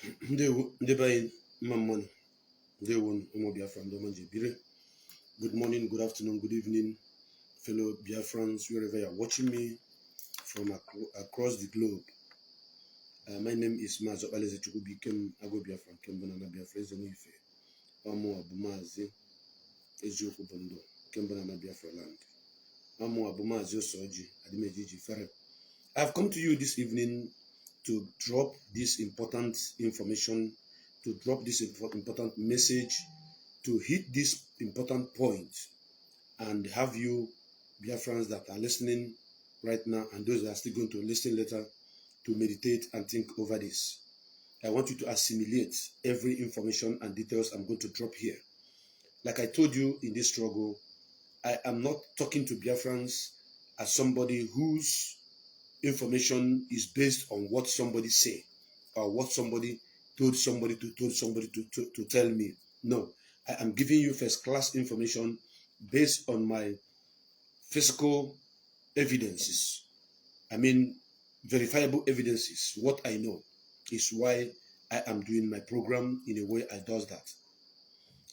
Ndị be anyị mma mmanụ ndewo ụmụ Biafra ndị ọma ji biri. Good morning, good afternoon, good evening, fellow Biafrans, wherever you are watching me from across the globe. My name is Mazi Agụ Biafra kemgbe na Biafra eze n'ife ọmụ abụ Mazi eziokwu bụ ndụ kemgbe na Biafra land. Ọmụ abụ Mazi Osoji Adimeji Jifere. I have come to you this evening to drop this important information, to drop this important message, to hit this important point, and have you Biafrans that are listening right now and those that are still going to listen later to meditate and think over this. I want you to assimilate every information and details I'm going to drop here. Like I told you in this struggle, I am not talking to Biafrans as somebody whose information is based on what somebody say or what somebody told somebody to tell me. No, I am giving you first class information based on my physical evidences. I mean, verifiable evidences. What I know is why I am doing my program in a way I does that.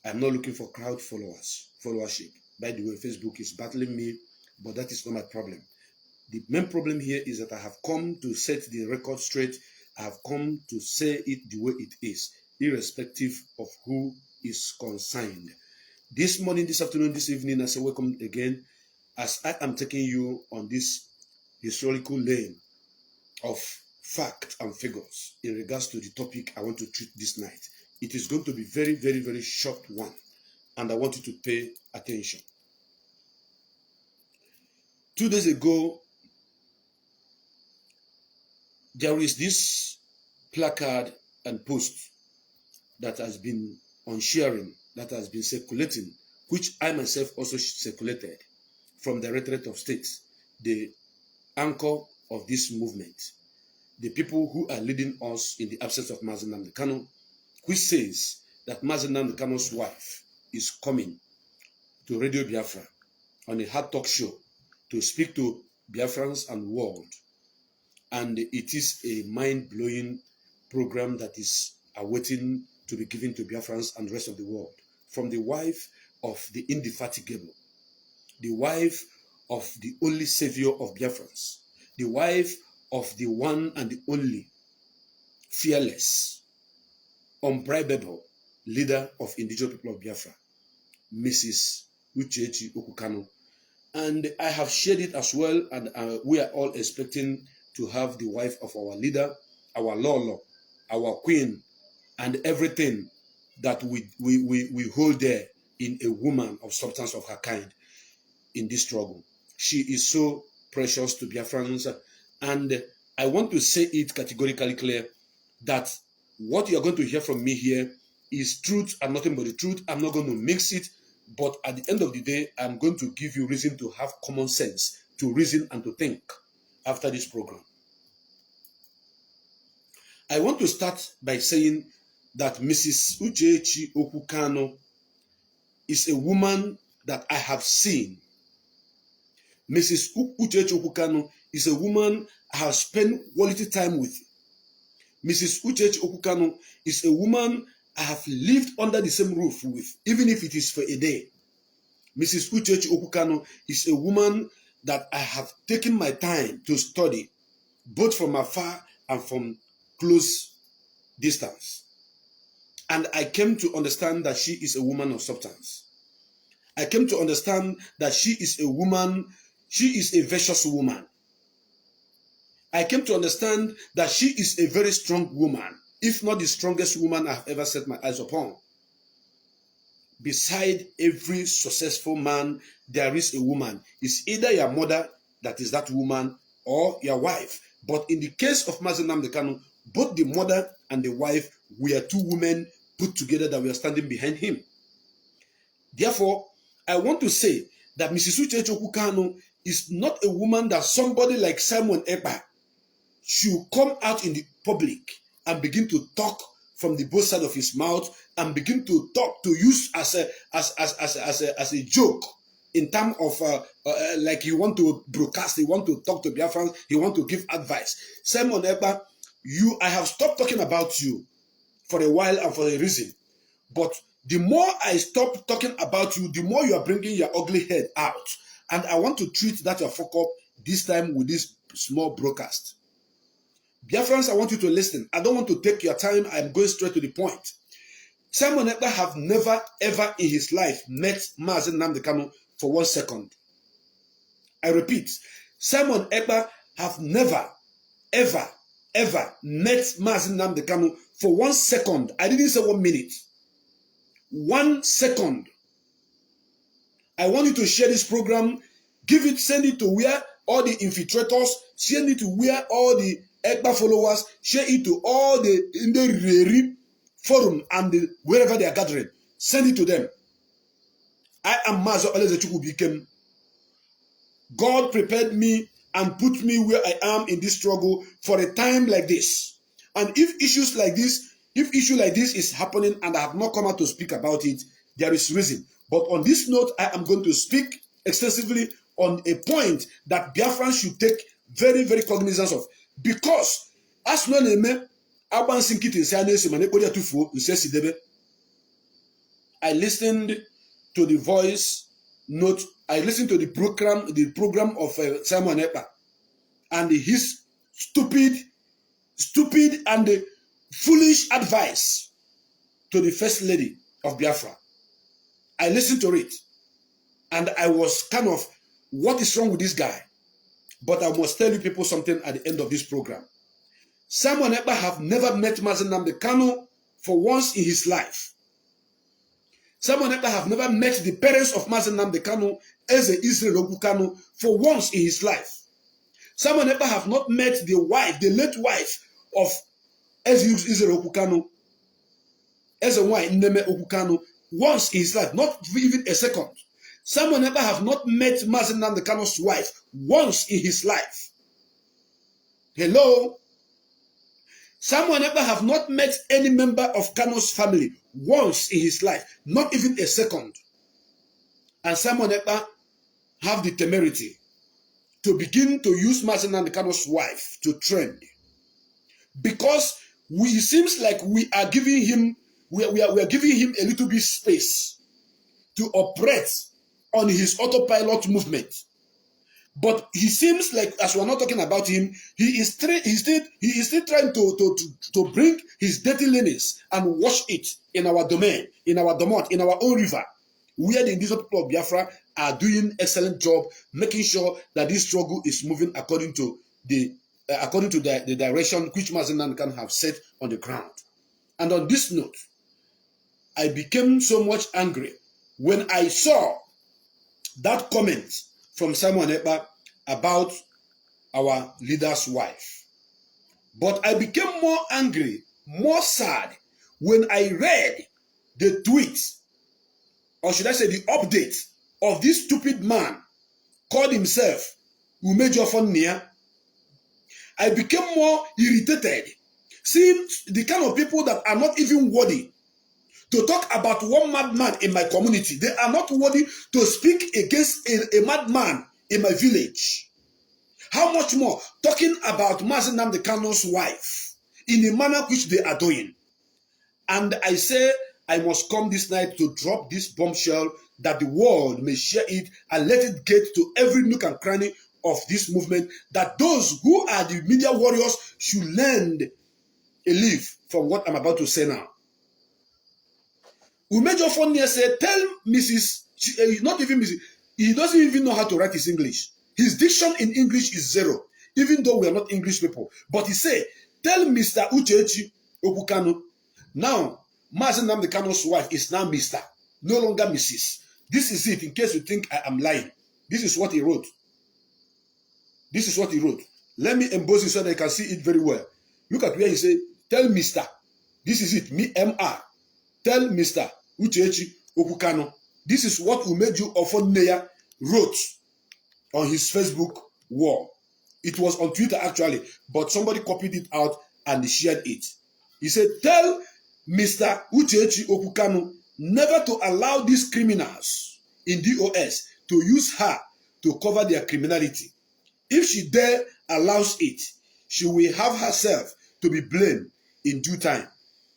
I'm not looking for crowd followership. By the way, Facebook is battling me, but that is not my problem. The main problem here is that I have come to set the record straight. I have come to say it the way it is, irrespective of who is concerned. This morning, this afternoon, this evening, I say welcome again as I am taking you on this historical lane of fact and figures in regards to the topic I want to treat this night. It is going to be very, very, very short one, and I want you to pay attention. 2 days ago, there is this placard and post that has been on sharing, that has been circulating, which I myself also circulated from the Directorate of State, the anchor of this movement, the people who are leading us in the absence of Mazi Nnamdi Kanu, which says that Mazi Nnamdi Kanu's wife is coming to Radio Biafra on a hard talk show to speak to Biafrans and world. And it is a mind-blowing program that is awaiting to be given to Biafrans and the rest of the world. From the wife of the indefatigable, the wife of the only savior of Biafrans, the wife of the one and the only fearless, unbribable leader of indigenous people of Biafra, Mrs. Uchechi Kanu. And I have shared it as well, and we are all expecting to have the wife of our leader, our Lolo, our queen, and everything that we hold there in a woman of substance of her kind in this struggle. She is so precious to Biafrans, and I want to say it categorically clear that what you are going to hear from me here is truth and nothing but the truth. I'm not going to mix it, but at the end of the day, I'm going to give you reason to have common sense, to reason and to think after this program. I want to start by saying that Mrs. Uchechi Kanu is a woman that I have seen. Mrs. Uchechi Kanu is a woman I have spent quality time with. Mrs. Uchechi Kanu is a woman I have lived under the same roof with, even if it is for a day. Mrs. Uchechi Kanu is a woman that I have taken my time to study, both from afar and from close distance. And I came to understand that she is a woman of substance. I came to understand that she is a woman, she is a virtuous woman. I came to understand that she is a very strong woman, if not the strongest woman I have ever set my eyes upon. Beside every successful man, there is a woman. It's either your mother that is that woman or your wife. But in the case of Mazi Nnamdi Kanu, both the mother and the wife were two women put together that were standing behind him. Therefore, I want to say that Mrs. Uchechi Kanu is not a woman that somebody like Simon Ekperima should come out in the public and begin to talk from the both side of his mouth and begin to talk, to use as a joke in terms of like he want to broadcast, he want to talk to Biafrans, he want to give advice. Simon Ekperima, I have stopped talking about you. for a while and for a reason. But the more I stop talking about you, the more you are bringing your ugly head out. And I want to treat that your fuck up this time with this small broadcast. Biafrans, I want you to listen. I don't want to take your time. I'm going straight to the point. Simon Ekperima have never, ever in his life met Mazi Nnamdi Kanu for 1 second. I repeat, Simon Ekperima have never, ever, ever met Mazi Nnamdi Kanu for 1 second. I didn't say 1 minute. 1 second. I want you to share this program. Give it, send it to where all the infiltrators, send it to where all the Ekperima followers, share it to all the in the forum and wherever they are gathering. Send it to them. I am Mazi Olezechukwubikem. God prepared me and put me where I am in this struggle for a time like this. And if issues like this, is happening and I have not come out to speak about it, there is reason. But on this note, I am going to speak extensively on a point that Biafrans should take very, very cognizance of. Because as no name, I listened to the voice note. I listened to the program of Simon Ekperima and his stupid and foolish advice to the First Lady of Biafra. I listened to it and I was kind of, what is wrong with this guy? But I must tell you people something at the end of this program. Simon Ekperima have never met Mazi Nnamdi Kanu for once in his life. Simon Ekperima have never met the parents of Mazi Nnamdi Kanu, Eze Israel Kanu, for once in his life. Simon Ekperima have not met the wife, the late wife of Eze Israel Kanu, Eze Nneme Kanu, once in his life, not even a second. Simon Ekperima have not met Mazi Nnamdi Kanu's wife once in his life. Hello? Simon Ekperima have not met any member of Kanu's family once in his life, not even a second. And Simon Ekperima have the temerity to begin to use Mazi Nnamdi Kanu's wife to trend. Because it seems like we are giving him a little bit space to operate on his autopilot movement. But he seems like, as we're not talking about him, he is still trying to bring his dirty linens and wash it in our domain, in our domot, in our own river, where the indigenous people of Biafra are doing excellent job, making sure that this struggle is moving according to the direction which Mazi Nnamdi Kanu have set on the ground. And on this note, I became so much angry when I saw that comment from Simon Ekperima about our leader's wife. But I became more angry, more sad, when I read the tweet, or should I say the update, of this stupid man called himself Umejiofonnia. I became more irritated, seeing the kind of people that are not even worthy to talk about one madman in my community. They are not worthy to speak against a madman in my village. How much more talking about Mazi Nnamdi Kanu's wife in a manner which they are doing. And I say I must come this night to drop this bombshell that the world may share it and let it get to every nook and cranny of this movement, that those who are the media warriors should learn a leaf from what I'm about to say now. Umejiofonnia said, tell Mrs. Not even Mrs. He doesn't even know how to write his English. His diction in English is zero, even though we are not English people. But he said, tell Mr. Uchechi Okukanu, now Mazi Nnamdi Kanu's wife is now Mr., no longer Mrs. This is it, in case you think I am lying. This is what he wrote. This is what he wrote. Let me emboss it so that you can see it very well. Look at where he said, tell Mr. This is it, me, M.R. Tell Mr. Uchechi Okukano. This is what Umejiofonnia wrote on his Facebook wall. It was on Twitter actually, but somebody copied it out and shared it. He said, tell Mr. Uchechi Okukano never to allow these criminals in DOS to use her to cover their criminality. If she dare allows it, she will have herself to be blamed in due time.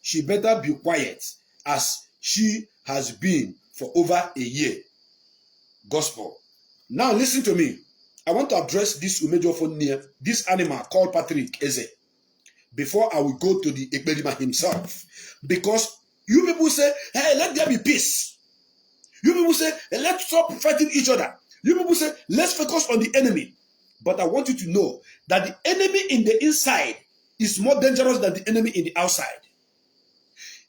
she better be quiet, as she has been for over a year. Gospel. Now listen to me. I want to address this Umejiofonnia, this animal called Patrick Eze, before I will go to the Ekperima himself. Because you people say, hey, let there be peace. You people say, hey, let's stop fighting each other. You people say, let's focus on the enemy. But I want you to know that the enemy in the inside is more dangerous than the enemy in the outside.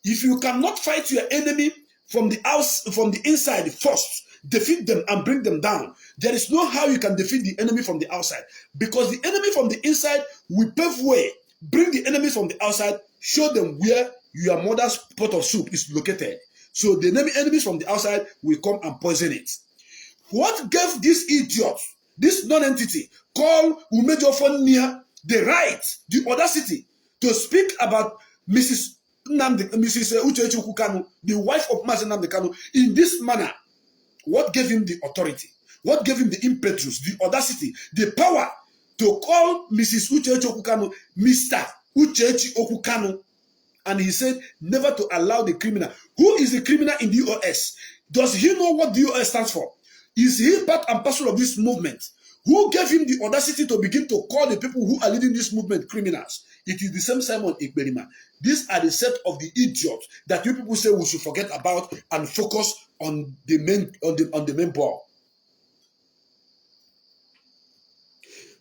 If you cannot fight your enemy from the inside first, defeat them and bring them down, there is no how you can defeat the enemy from the outside. Because the enemy from the inside will pave way, bring the enemy from the outside, show them where your mother's pot of soup is located. So the enemies from the outside will come and poison it. What gave this idiot, this non-entity called Umejiofonnia, the right, the audacity to speak about Mrs. Nnamdi, Mrs. Kanu, the wife of Mazi Nnamdi Kanu, in this manner? What gave him the authority? What gave him the impetus, the audacity, the power to call Mrs. Kanu Mr. Uchechi Okukanu? And he said never to allow the criminal. Who is the criminal in the US? Does he know what the US stands for? Is he part and parcel of this movement? Who gave him the audacity to begin to call the people who are leading this movement criminals? It is the same Simon Ekperima. These are the set of the idiots that you people say we should forget about and focus on the main ball.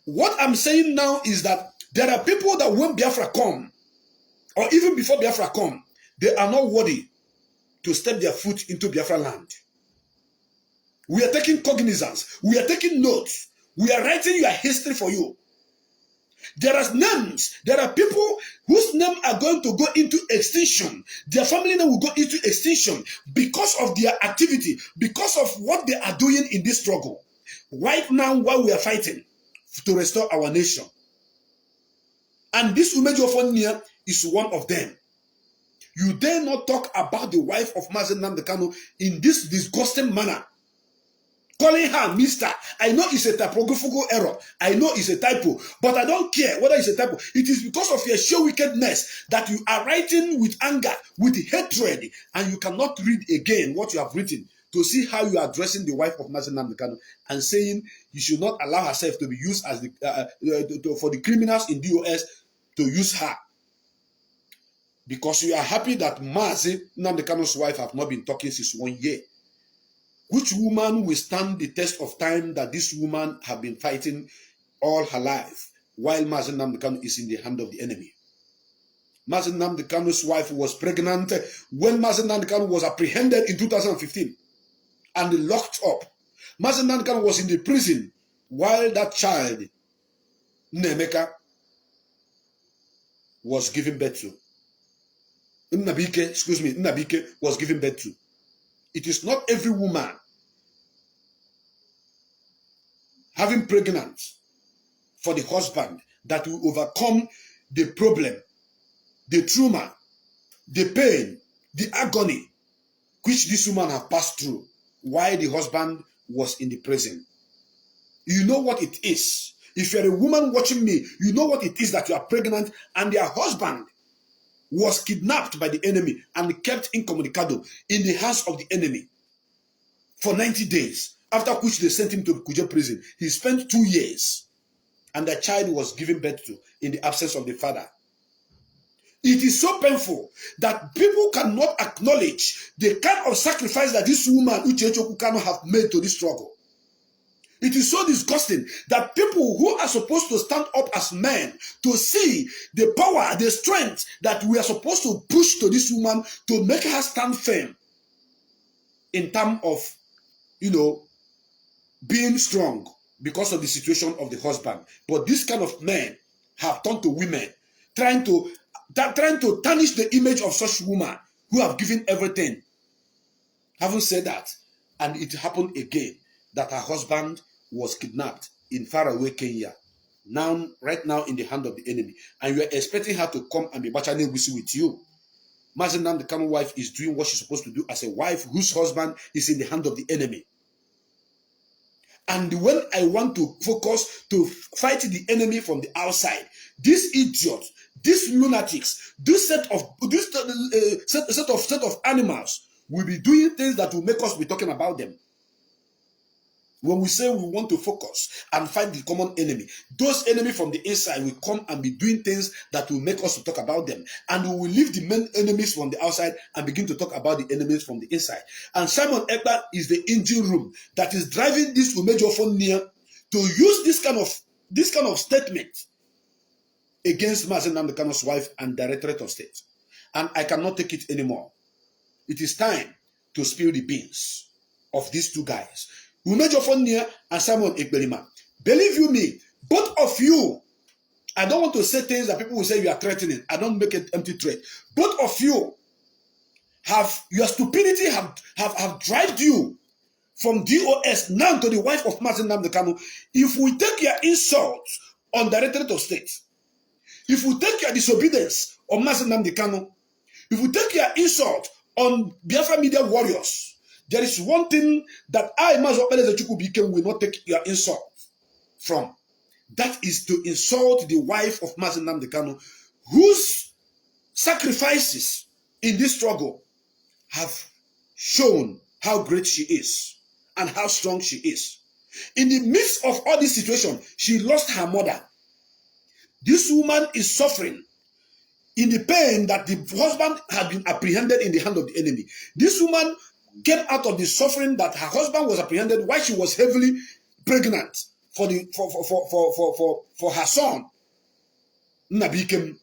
What I'm saying now is that there are people that when Biafra come, or even before Biafra come, they are not worthy to step their foot into Biafra land. We are taking cognizance. We are taking notes. We are writing your history for you. There are names. There are people whose names are going to go into extinction. Their family name will go into extinction because of their activity, because of what they are doing in this struggle. Right now, while we are fighting to restore our nation. And this Umejiofonnia is one of them. You dare not talk about the wife of Mazi Nnamdi Kanu in this disgusting manner. Calling her Mr. I know it's a typographical error. I know it's a typo. But I don't care whether it's a typo. It is because of your sheer wickedness that you are writing with anger, with hatred, and you cannot read again what you have written to see how you are addressing the wife of Mazi Nnamdi Kanu and saying you should not allow herself to be used as for the criminals in the US to use her. Because you are happy that Mazi Nnamdi Kanu's wife have not been talking since 1 year. Which woman will stand the test of time that this woman have been fighting all her life while Mazi Nnamdi Kanu is in the hand of the enemy? Mazi Nnamdi Kanu's wife was pregnant when Mazi Nnamdi Kanu was apprehended in 2015 and locked up. Mazi Nnamdi Kanu was in the prison while that child, Nemeka, was given birth to. Nnabike was given birth to. It is not every woman having pregnant for the husband that will overcome the problem, the trauma, the pain, the agony which this woman have passed through while the husband was in the prison. You know what it is. If you're a woman watching me, you know what it is that you are pregnant and your husband was kidnapped by the enemy and kept incommunicado in the hands of the enemy for 90 days, after which they sent him to Kuje prison. He spent 2 years and the child was given birth to in the absence of the father. It is so painful that people cannot acknowledge the kind of sacrifice that this woman, Uchechi Okukanu, have made to this struggle. It is so disgusting that people who are supposed to stand up as men to see the power, the strength that we are supposed to push to this woman to make her stand firm in terms of, being strong because of the situation of the husband. But this kind of men have turned to women, trying to tarnish the image of such women who have given everything. Having said that, and it happened again, that her husband was kidnapped in faraway Kenya, right now in the hand of the enemy, and you are expecting her to come and be bachane with you. Mazi Nnamdi Kanu's wife is doing what she's supposed to do as a wife whose husband is in the hand of the enemy. And when I want to focus to fight the enemy from the outside, this idiot, these lunatics, this set of animals will be doing things that will make us be talking about them. When we say we want to focus and find the common enemy, those enemies from the inside will come and be doing things that will make us to talk about them. And we will leave the main enemies from the outside and begin to talk about the enemies from the inside. And Simon Ekperima is the engine room that is driving this Umejiofonnia to use this kind of statement against Mazi Nnamdi Kanu's wife and Directorate of State. And I cannot take it anymore. It is time to spill the beans of these two guys, Umejiofonnia and Simon Ekperima. Believe you me, both of you, I don't want to say things that people will say you are threatening. I don't make it empty threat. Both of you have, your stupidity have driven you from DOS now to the wife of Mazi Nnamdi Kanu. If we take your insults on Directorate of State, if we take your disobedience on Mazi Nnamdi Kanu, if we take your insult on Biafra media warriors, there is one thing that I, Mazi Ekperima, will not take your insult from. That is to insult the wife of Mazi Nnamdi Kanu, whose sacrifices in this struggle have shown how great she is and how strong she is. In the midst of all this situation, she lost her mother. This woman is suffering in the pain that the husband had been apprehended in the hand of the enemy. This woman came out of the suffering that her husband was apprehended while she was heavily pregnant for her son, Nnamdi.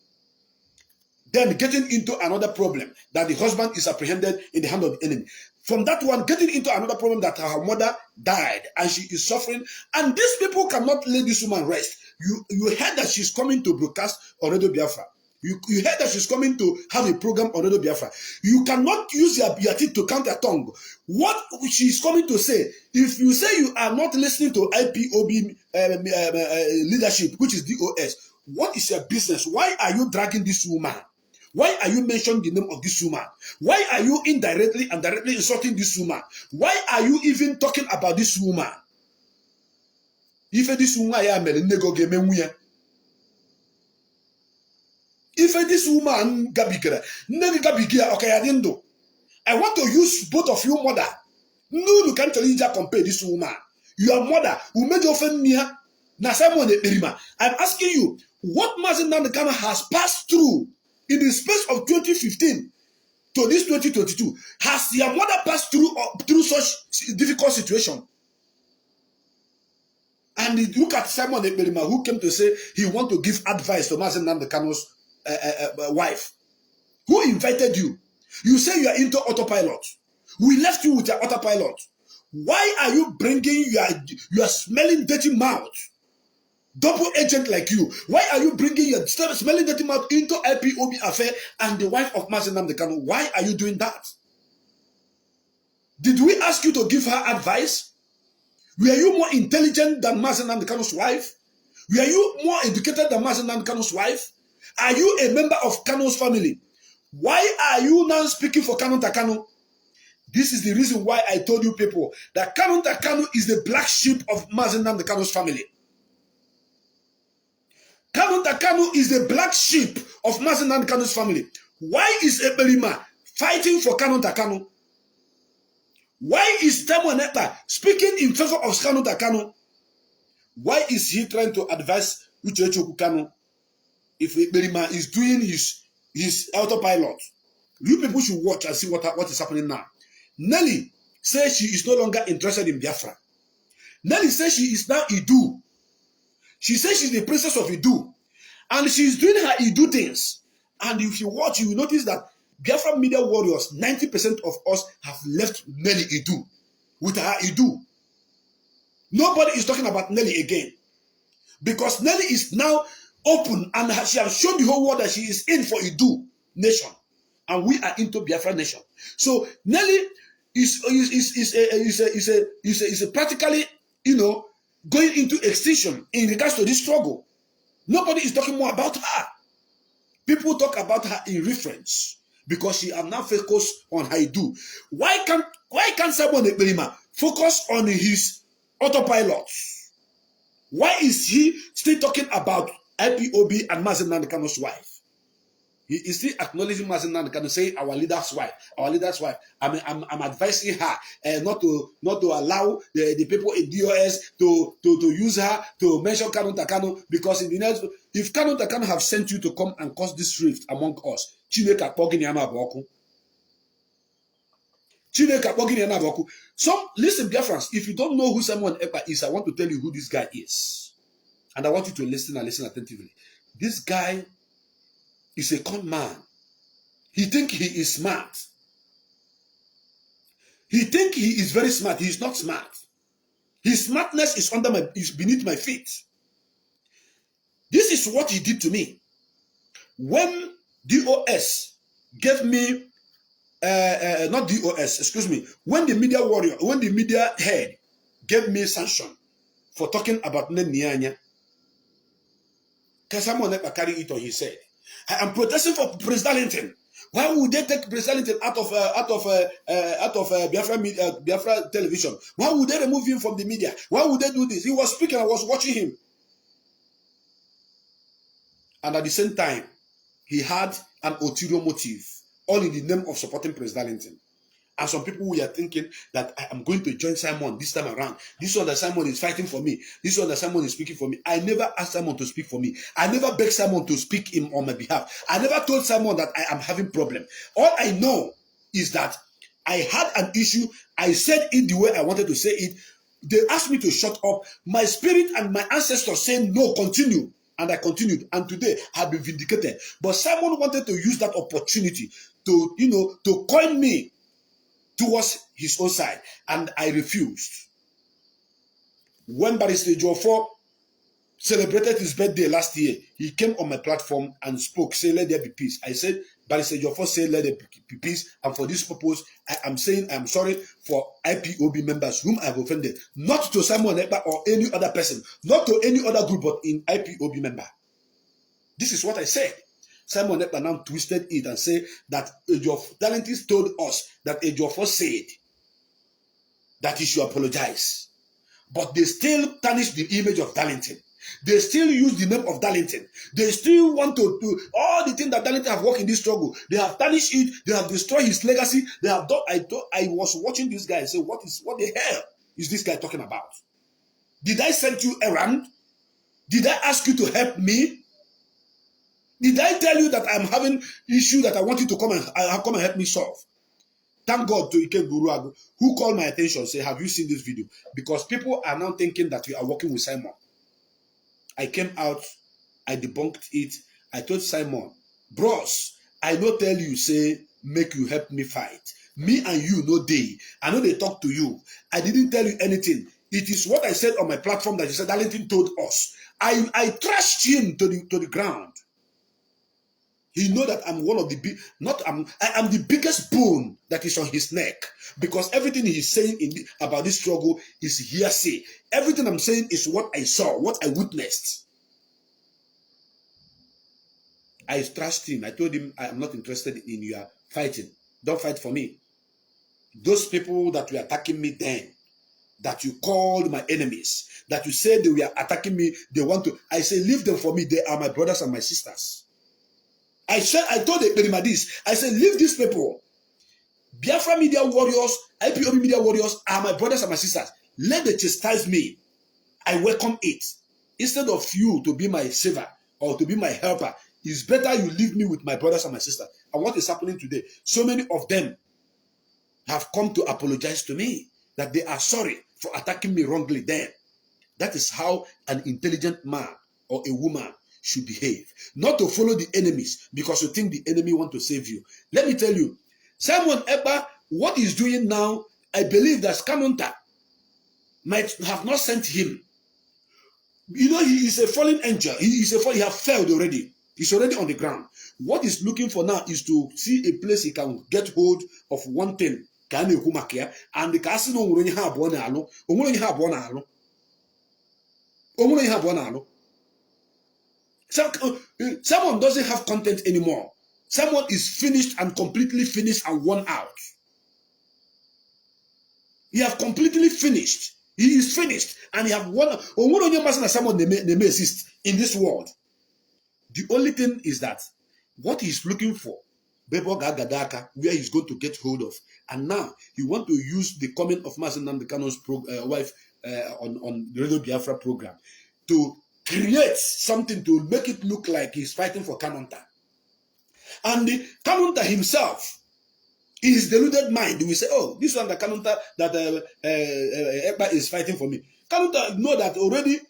Then getting into another problem that the husband is apprehended in the hand of the enemy. From that one, getting into another problem that her mother died and she is suffering. And these people cannot let this woman rest. You heard that she's coming to broadcast on Radio Biafra. You heard that she's coming to have a program on Radio Biafra. You cannot use your teeth to count her tongue. What she's coming to say, if you say you are not listening to IPOB leadership, which is DOS, what is your business? Why are you dragging this woman? Why are you mentioning the name of this woman? Why are you indirectly and directly insulting this woman? Why are you even talking about this woman? If this woman gabigera, I want to use both of you mother. No, you can't compare this woman. Your mother, Umejiofonnia, Simon Ekperima. I'm asking you, what Mazi Nnamdi Kanu has passed through in the space of 2015 to this 2022, has your mother passed through such difficult situation? And look at Simon Ekperima, who came to say he want to give advice to Mazi Nnamdi Kanu's wife. Who invited you? You say you are into autopilot. We left you with your autopilot. Why are you bringing your smelling dirty mouth, double agent like you? Why are you bringing your smelling dirty mouth into IPOB affair and the wife of Mazi Nnamdi Kanu? Why are you doing that? Did we ask you to give her advice? Were you more intelligent than Mazi Nnamdi Kanu's wife? Were you more educated than Mazi Nnamdi Kanu's wife? Are you a member of Kanu's family? Why are you now speaking for Kanu Kanu? This is the reason why I told you people that Kanu Kanu is the black sheep of Mazi Nnamdi Kanu's family. Kanu Kanu is the black sheep of Mazi Nnamdi Kanu's family. Why is Ekperima fighting for Kanu Kanu? Why is Simon Ekperima speaking in favor of Kanu Kanu? Why is he trying to advise Uchechu Kanu if Ekperima is doing his autopilot? You people should watch and see what is happening now. Nelly says she is no longer interested in Biafra. Nelly says she is now Idu. She says she's the princess of Idu. And she's doing her Idu things. And if you watch, you will notice that Biafra media warriors, 90% of us have left Nelly Idu with her Idu. Nobody is talking about Nelly again. Because Nelly is now open and she has shown the whole world that she is in for Idu nation. And we are into Biafra nation. So Nelly is practically, going into extinction in regards to this struggle. Nobody is talking more about her. People talk about her in reference because she are now focused on her Idu. Why can't Simon Ekperima focus on his autopilot? Why is he still talking about IPOB and Mazi Nnamdi Kanu's wife? He is still acknowledging Mazi Nnamdi Kanu, say our leader's wife, our leader's wife. I'm advising her not to allow the people in DOS to use her to mention Kanu Kanu, because in the next, if Kanu Kanu have sent you to come and cause this rift among us, Chineke akpọgị na ama abọkụ. Chineke akpọgị na ama abọkụ. So listen, Biafrans, if you don't know who Simon Ekperima is, I want to tell you who this guy is, and I want you to listen and listen attentively. This guy is a con man. He think he is smart. He think he is very smart. He is not smart. His smartness is beneath my feet. This is what he did to me. When DOS gave me, not DOS, excuse me, when the media head gave me sanction for talking about Nnamdi, Simon Ekperima carried it on his head. I am protesting for President. Why would they take President out of Biafra television? Why would they remove him from the media? Why would they do this? He was speaking, I was watching him. And at the same time, he had an ulterior motive, all in the name of supporting President. And some people were thinking that I am going to join Simon this time around. This one that Simon is fighting for me. This one that Simon is speaking for me. I never asked Simon to speak for me. I never begged Simon to speak on my behalf. I never told Simon that I am having problem. All I know is that I had an issue. I said it the way I wanted to say it. They asked me to shut up. My spirit and my ancestors said, no, continue. And I continued. And today I have been vindicated. But Simon wanted to use that opportunity to, to coin me towards his own side, and I refused. When Barrister Ejiofor celebrated his birthday last year, he came on my platform and spoke, say, let there be peace. I said, Barrister Ejiofor said, let there be peace, and for this purpose, I am saying I am sorry for IPOB members whom I have offended, not to Simon Ekperima or any other person, not to any other group, but in IPOB member. This is what I said. Simon Ekperima now twisted it and said that Ejiofor told us that Ejiofor said that he should apologize. But they still tarnish the image of Darlington. They still use the name of Darlington. They still want to do all the things that Darlington have worked in this struggle. They have tarnished it. They have destroyed his legacy. They have done. I was watching this guy and say, what the hell is this guy talking about? Did I send you around? Did I ask you to help me? Did I tell you that I'm having issue that I want you to come and help me solve? Thank God to Ike Guruagu, who called my attention, say, have you seen this video? Because people are now thinking that we are working with Simon. I came out, I debunked it. I told Simon, bros, I no tell you, say, make you help me fight. Me and you no day. I know they talk to you. I didn't tell you anything. It is what I said on my platform that you said Darlington told us. I trashed him to the ground. He know that I'm one of the big, I am the biggest bone that is on his neck, because everything he's saying about this struggle is hearsay. Everything I'm saying is what I saw, what I witnessed. I trashed him. I told him I am not interested in your fighting. Don't fight for me. Those people that were attacking me then, that you called my enemies, that you said they were attacking me, they want to, I say, leave them for me. They are my brothers and my sisters. I told Ekperima this. I said, leave these people. Biafra media warriors, IPOB media warriors are my brothers and my sisters. Let them chastise me. I welcome it. Instead of you to be my savior or to be my helper, it's better you leave me with my brothers and my sisters. And what is happening today? So many of them have come to apologize to me, that they are sorry for attacking me wrongly then. That is how an intelligent man or a woman should behave. Not to follow the enemies because you think the enemy want to save you. Let me tell you, Simon Ekperima, what he's doing now, I believe that Kanunta might have not sent him. You know, he is a fallen angel. He has failed already. He's already on the ground. What he's looking for now is to see a place he can get hold of one thing. And the casino will have someone doesn't have content anymore. Someone is finished and completely finished and worn out. He have completely finished. He is finished and he have won. Someone they may exist in this world. The only thing is that what he's looking for, Bebo Gagadaka, where he's going to get hold of. And now he want to use the comment of Mazi Nnamdi Kanu's wife on the Radio Biafra program to create something to make it look like he's fighting for Kanunta. And the Kanunta himself, in his deluded mind, will say, oh, this one, the Kanunta that Ekpa is fighting for me. Kanunta know that already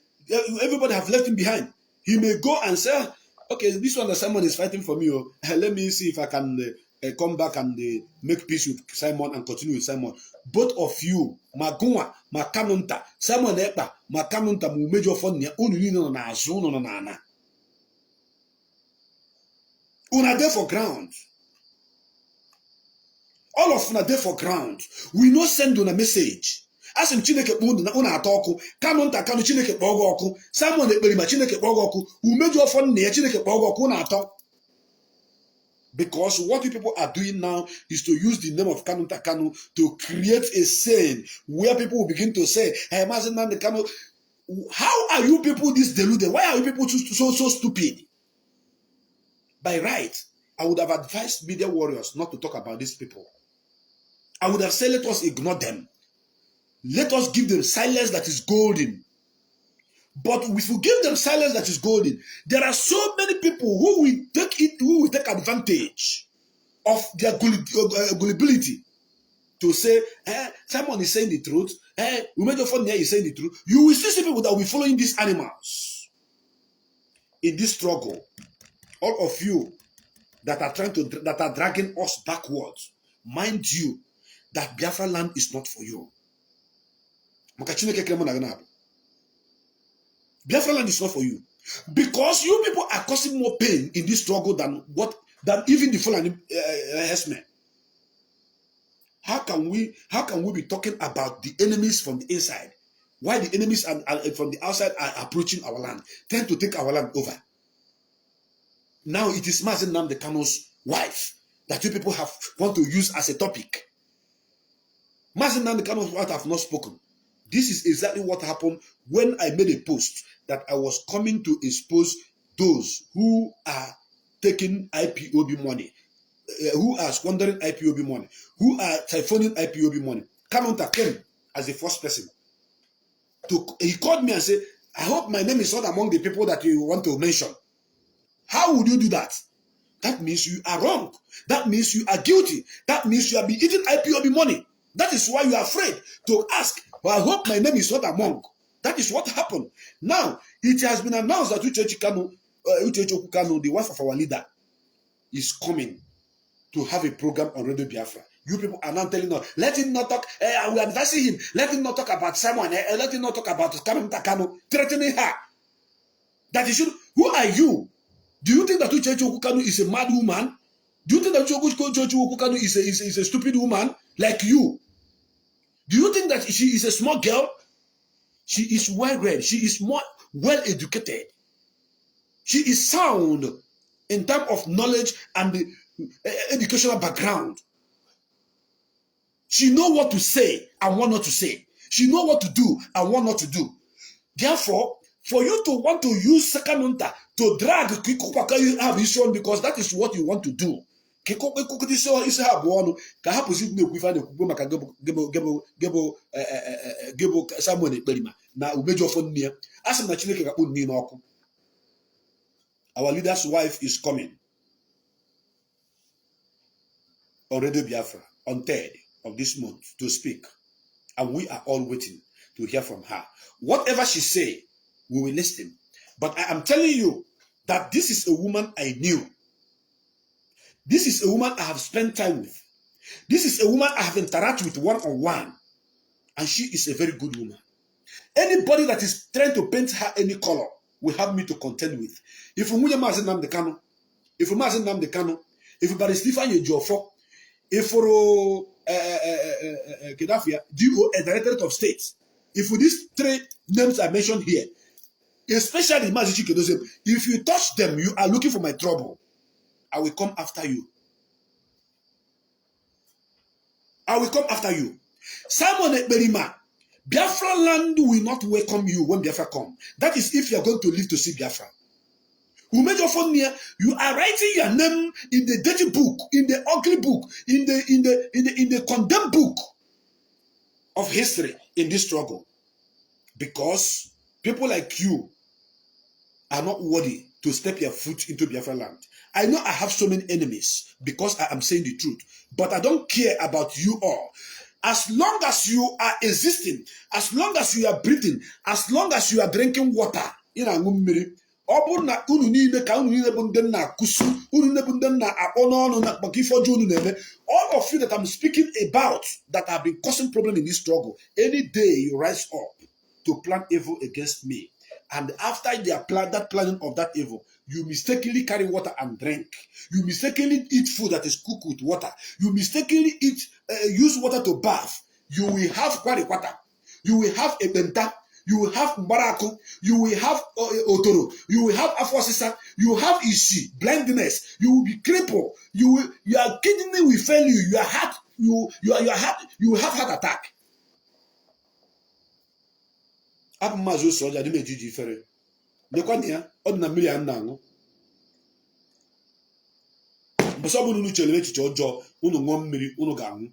everybody have left him behind. He may go and say, okay, this one that Simon is fighting for me. Oh, let me see if I can come back and make peace with Simon and continue with Simon. Both of you, Magunwa, Makanunta, Simon Ekpa, Makanunta, Umejiofonnia, Ununino na Azuno na Nana. Una there for ground. All of una there for ground. We no send on a message. As in Chineke una atoku, Kanunta Kanu Chineke Bogoku, Simon Ekperima Chineke Bogoku, Umejiofonnia Chineke Bogoku na atok. Because what you people are doing now is to use the name of Kanunta Kanu to create a scene where people will begin to say, hey, Mazi Nnamdi Kanu, how are you people this deluded? Why are you people so stupid? By right, I would have advised media warriors not to talk about these people. I would have said, let us ignore them. Let us give them silence that is golden. But if we give them silence that is golden, there are so many people who will take advantage of their gullibility to say, Simon is saying the truth, Umejiofonnia is saying the truth. You will see people that will be following these animals in this struggle. All of you that are dragging us backwards, mind you that Biafra land is not for you. Biafra land is not for you. Because you people are causing more pain in this struggle than even the Fulani herdsmen. How can we be talking about the enemies from the inside? Why the enemies from the outside are approaching our land, trying to take our land over? Now it is Mazi Nnamdi Kanu's wife that you people want to use as a topic. Mazi Nnamdi Kanu's wife have not spoken. This is exactly what happened when I made a post that I was coming to expose those who are taking IPOB money, who are squandering IPOB money, who are siphoning IPOB money. Kanunta came as the first person. He called me and said, I hope my name is not among the people that you want to mention. How would you do that? That means you are wrong. That means you are guilty. That means you have been eating IPOB money. That is why you are afraid to ask, well, I hope my name is not among. That is what happened. Now, it has been announced that Uchechi Kanu, the wife of our leader, is coming to have a program on Radio Biafra. You people are now telling us, let him not talk. We are advising him. Let him not talk about someone. Let him not talk about Kanu, threatening her. That he should. Who are you? Do you think that Uchechi Kanu is a mad woman? Do you think that Uchechi Kanu is a stupid woman like you? Do you think that she is a small girl? She is well-read. She is more well-educated. She is sound in terms of knowledge and the educational background. She knows what to say and what not to say. She knows what to do and what not to do. Therefore, for you to want to use Kanunta to drag Kikopaka, you have issue because that is what you want to do. Simon Ekperima na Umejiofonnia. Our leader's wife is coming on Radio Biafra on 3rd of this month to speak, and we are all waiting to hear from her. Whatever she say, we will listen. But I am telling you that this is a woman I knew. This is a woman I have spent time with. This is a woman I have interacted with one-on-one. And she is a very good woman. Anybody that is trying to paint her any color will have me to contend with. If you Mazi Nnamdi Kanu, if you Mazi Nnamdi Kanu, if you Stephen Ejiofor, if you Kedafia, DO, a Directorate of State, if these 3 names I mentioned here, especially Mazi Chikedoze, if you touch them, you are looking for my trouble. I will come after you. I will come after you. Simon Ekperima, Biafra land will not welcome you when Biafra come. That is if you are going to live to see Biafra. Umejiofonnia, you are writing your name in the dirty book, in the ugly book, in the condemned book of history in this struggle. Because people like you are not worthy to step your foot into Biafra land. I know I have so many enemies because I am saying the truth, but I don't care about you all. As long as you are existing, as long as you are breathing, as long as you are drinking water, all of you that I'm speaking about that have been causing problem in this struggle, any day you rise up to plan evil against me, and after they plan that planning of that evil, you mistakenly carry water and drink. You mistakenly eat food that is cooked with water. You mistakenly use water to bath. You will have water. You will have a benta. You will have mbaraku. You will have otoro. You will have afosisa. You will have ishi, blindness. You will be crippled. Your kidney will fail you. Your heart. You will have heart attack. Abu Mazi soja di mejiji fere. Dekwani ya odna mmiri an nangu. Bosobu nunu chelele chiche ojo unu nwo mmiri unu ga-anwu.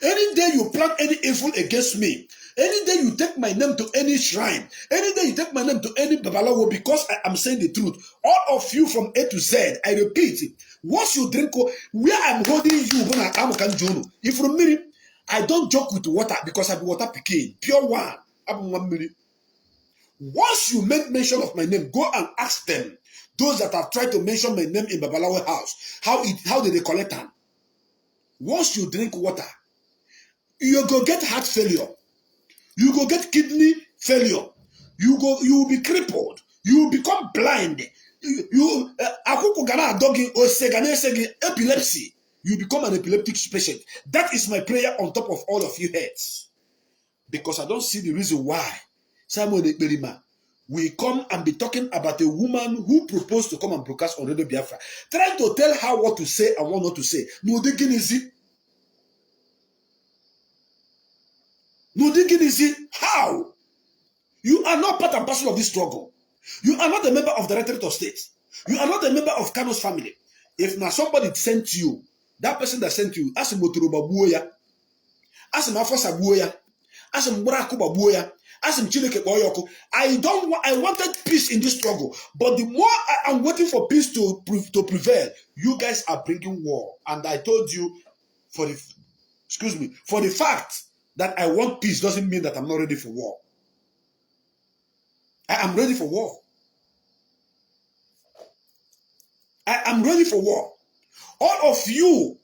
Any day you plan any evil against me, any day you take my name to any shrine, any day you take my name to any babalawo, because I am saying the truth, all of you from A to Z, I repeat, once you drink, where I'm holding you, if from me, I don't joke with water because I be water picking, pure one. Once you make mention of my name, go and ask them, those that have tried to mention my name in Babalawo house, how did they collect them? Once you drink water, you go get heart failure, you go get kidney failure, you will be crippled, you will become blind, epilepsy, you become an epileptic patient. That is my prayer on top of all of you heads, because I don't see the reason why Simon Ekperima will come and be talking about a woman who proposed to come and broadcast on Radio Biafra, trying to tell her what to say and what not to say. No dignity. No dignity. How? You are not part and parcel of this struggle. You are not a member of the Directorate of State. You are not a member of Kanu's family. If now somebody sent you, that person that sent you, ask him Moturuba Buoya, ask him Afosa Buoya, ask him Murakuba Buoya, ask him Chineke Boyoko. I wanted peace in this struggle, but the more I am waiting for peace to prevail, you guys are bringing war. And I told you, for the fact that I want peace doesn't mean that I'm not ready for war. I am ready for war. I am ready for war. All of you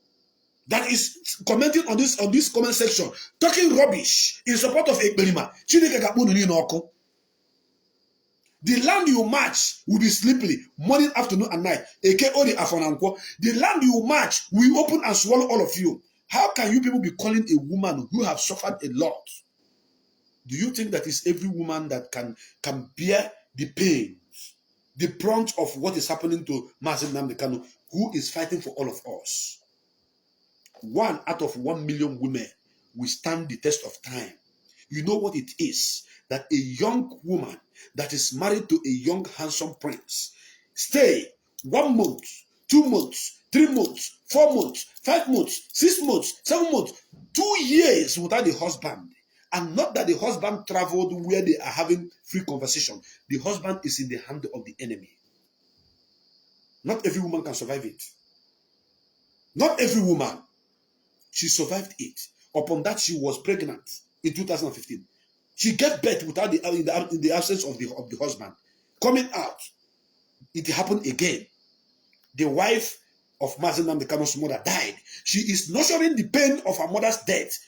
that is commenting on this comment section, talking rubbish in support of Ekperima, the land you march will be slippery morning, afternoon, and night. The land you march will open and swallow all of you. How can you people be calling a woman who have suffered a lot? Do you think that is every woman that can bear the pain, the brunt of what is happening to Mazi Nnamdi Kanu, who is fighting for all of us? 1 out of 1 million women will stand the test of time. You know what it is that a young woman that is married to a young handsome prince stay 1 month, 2 months, 3 months, 4 months, 5 months, 6 months, 7 months, 2 years without the husband. And not that the husband traveled where they are having free conversation. The husband is in the hand of the enemy. Not every woman can survive it. Not every woman. She survived it. Upon that, she was pregnant in 2015. She gave birth without in the absence of the husband. Coming out, it happened again. The wife of Mazi Nnamdi Kanu's mother died. She is nurturing the pain of her mother's death.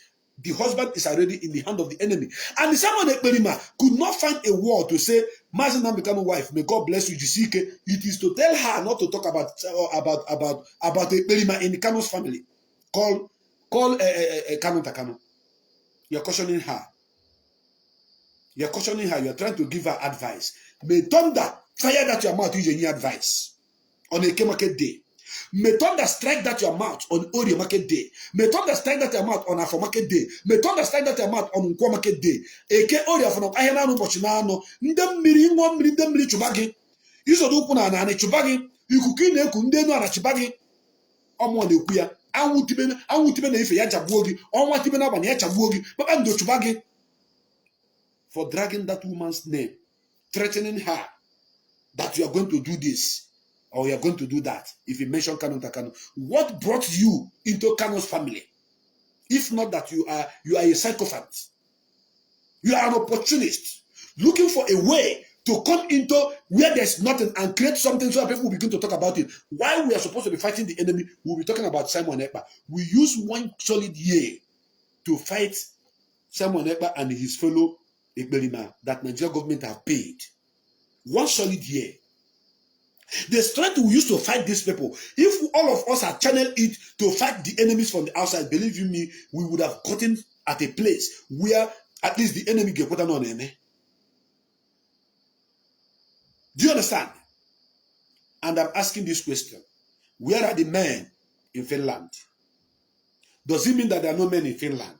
The husband is already in the hand of the enemy. And Simon Ekperima could not find a word to say, Mazi Nnamdi Kanu's wife, may God bless you, Jisike. It is to tell her not to talk about Ekperima in the Kanu's family. Call Kanu Takano. You're cautioning her. You're cautioning her. You're trying to give her advice. May thunder fire that your mouth use any advice on a market day. May thunder strike that your mouth on Ori market day. May thunder strike that your mouth on Afro market day. May thunder strike that your mouth on Nkwo market day. Eke Ori Afro Ahena no Bochinano. Ndem miri chubagi. isodo ukwu na na chubagi ikuku na-eku ndị enu ara chubagi ọmụ na-ekwu ya anwụ tibe na ife ya jagbuo gị ọnwa tibe na agbanye ya jagbuo gị kpakpando chubagi for dragging that woman's name, threatening her that you are going to do this or you are going to do that. If you mention Kanu, what brought you into Kanu's family? If not that you are a psychopath, you are an opportunist looking for a way to come into where there's nothing and create something so that people will begin to talk about it. While we are supposed to be fighting the enemy, we'll be talking about Simon Ekperima. We use 1 solid year to fight Simon Ekperima and his fellow Ekperima that Nigerian government have paid. 1 solid year. The strength we used to fight these people, if all of us had channeled it to fight the enemies from the outside, believe you me, we would have gotten at a place where at least the enemy get put on him. Do you understand? And I'm asking this question. Where are the men in Finland? Does it mean that there are no men in Finland?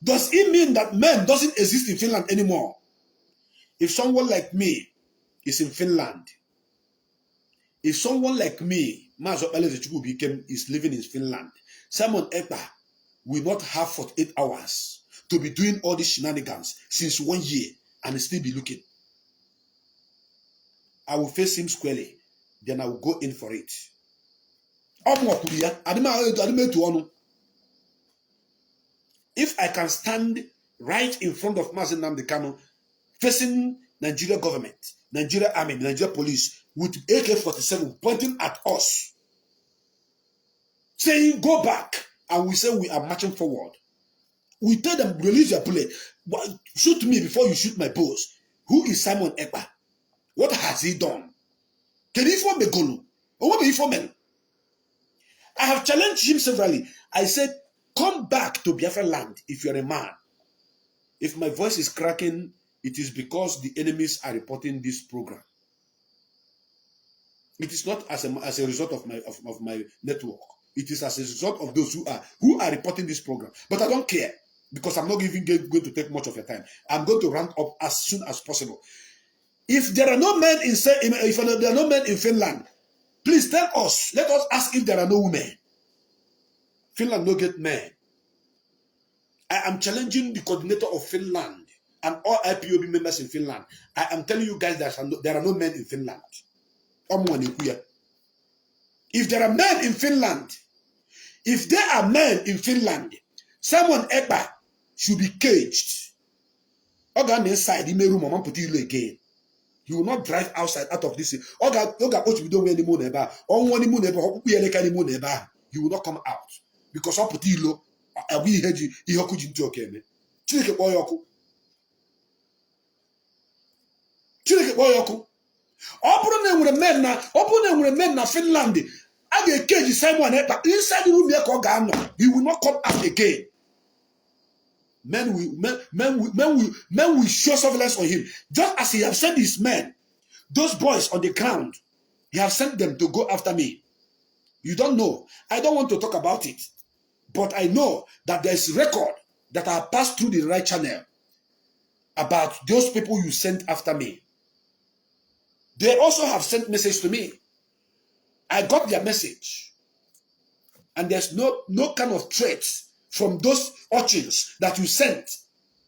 Does it mean that men doesn't exist in Finland anymore? If someone like me is in Finland, if someone like me, is living in Finland, Simon Ekperima will not have 48 hours to be doing all these shenanigans since 1 year and still be looking. I will face him squarely, then I will go in for it. If I can stand right in front of Mazi Nnamdi Kanu, facing Nigeria government, Nigeria army, Nigeria police, with AK-47 pointing at us, saying, go back, and we say we are marching forward. We tell them, release your bullet. Shoot me before you shoot my boss. Who is Simon Ekperima? What has he done? Can he form a golu? Or what will he form? I have challenged him severally. I said, come back to Biafra land if you're a man. If my voice is cracking, it is because the enemies are reporting this program. It is not as a result of my network. It is as a result of those who are reporting this program. But I don't care because I'm not even going to take much of your time. I'm going to round up as soon as possible. If there are no men in Finland, please tell us. Let us ask if there are no women. Finland no get men. I am challenging the coordinator of Finland and all IPOB members in Finland. I am telling you guys there are no men in Finland. If there are men in Finland, Simon Ekperima should be caged. Oga inside, he may room and put you again. He will not drive outside out of this. He will not come out because I put you we heard you. He could into okay. Chineke boyoku. Open with men na Finland. I get cage Simon Ekperima inside the room here. He will not come out again. Men will show surveillance on him. Just as he have sent his men, those boys on the ground, he have sent them to go after me. You don't know. I don't want to talk about it. But I know that there is record that I passed through the right channel about those people you sent after me. They also have sent message to me. I got their message. And there's no kind of threats from those urchins that you sent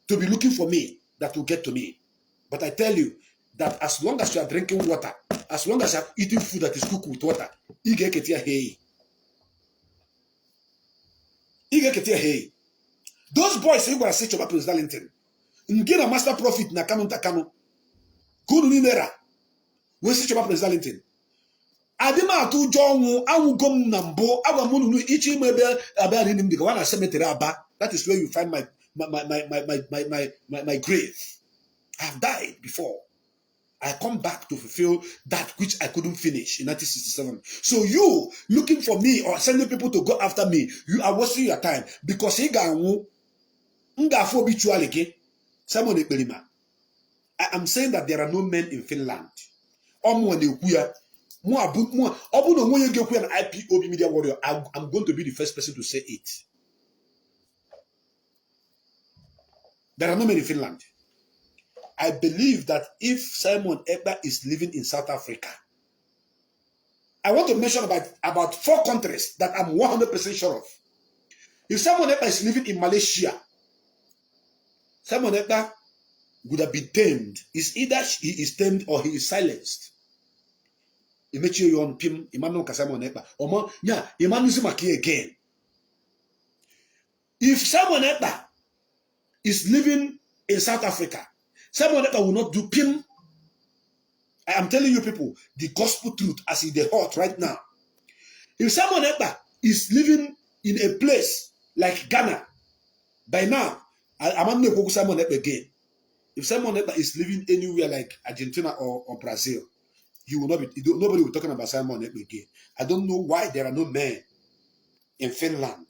to be looking for me that will get to me. But I tell you that as long as you are drinking water, as long as you are eating food that is cooked with water, you get hey. Those boys say gonna say Choba Prince Darlington. Ngina master prophet na Kanu. Kunu Ninera. We say Choba Prince Darlington. Adima atu jongu awu gom nambo awa munu ichi mebe abari nim dika wana cemetery aba. That is where you find my grave. I have died before. I come back to fulfill that which I couldn't finish in 1967. So you looking for me or sending people to go after me, you are wasting your time because Simon Ekperima. I am saying that there are no men in Finland. I'm going to be an IPOB media warrior. I'm going to be the first person to say it. There are no men in Finland. I believe that if Simon Ekperima is living in South Africa, I want to mention about 4 countries that I'm 100% sure of. If Simon Ekperima is living in Malaysia, Simon Ekperima would have been tamed. It's either he is tamed or he is silenced. Imechi you on Pim, Imanu Simon Ekperima. Omo, yeah, Imanu Zimaki again. If Simon Ekperima is living in South Africa, Simon Ekperima will not do Pim. I am telling you people the gospel truth as in the heart right now. If Simon Ekperima is living in a place like Ghana, by now, I'm not going to Simon Ekperima again. If Simon Ekperima is living anywhere like Argentina or Brazil, he will not be. Nobody will be talking about Simon Ekperima again. I don't know why there are no men in Finland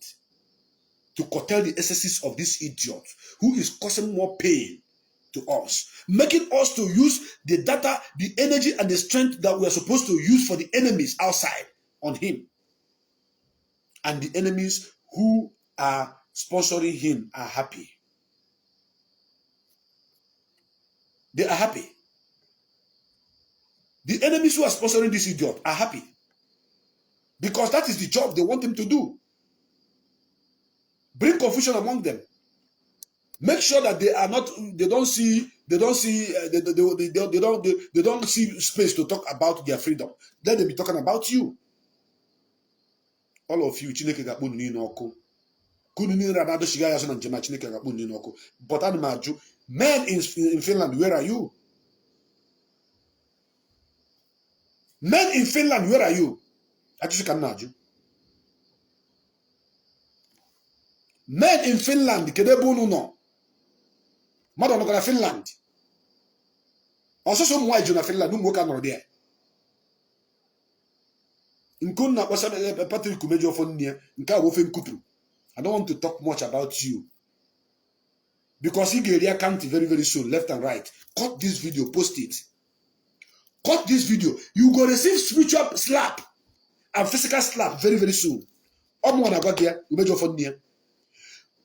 to curtail the excesses of this idiot who is causing more pain to us, making us to use the data, the energy, and the strength that we are supposed to use for the enemies outside on him. And the enemies who are sponsoring him are happy. They are happy. The enemies who are sponsoring this idiot are happy. Because that is the job they want him to do. Bring confusion among them. Make sure that they don't see space to talk about their freedom. Let them be talking about you. All of you, Chineke gakpunu ni n'oku. Kunu ni ranado shiga yaso na njema Chineke gakpunu ni n'oku. But animaju, men in Finland, where are you? Men in Finland, where are you? Men in Finland, kedebunu no. Madam no Finland. Also some white na Finland, no work another there. Nkonna kwasa Patrick Umejiofonnia, nka wofe nkutru. I don't want to talk much about you. Because he get account very, very soon, left and right. Cut this video, post it. Cut this video. You go receive spiritual slap and physical slap very, very soon.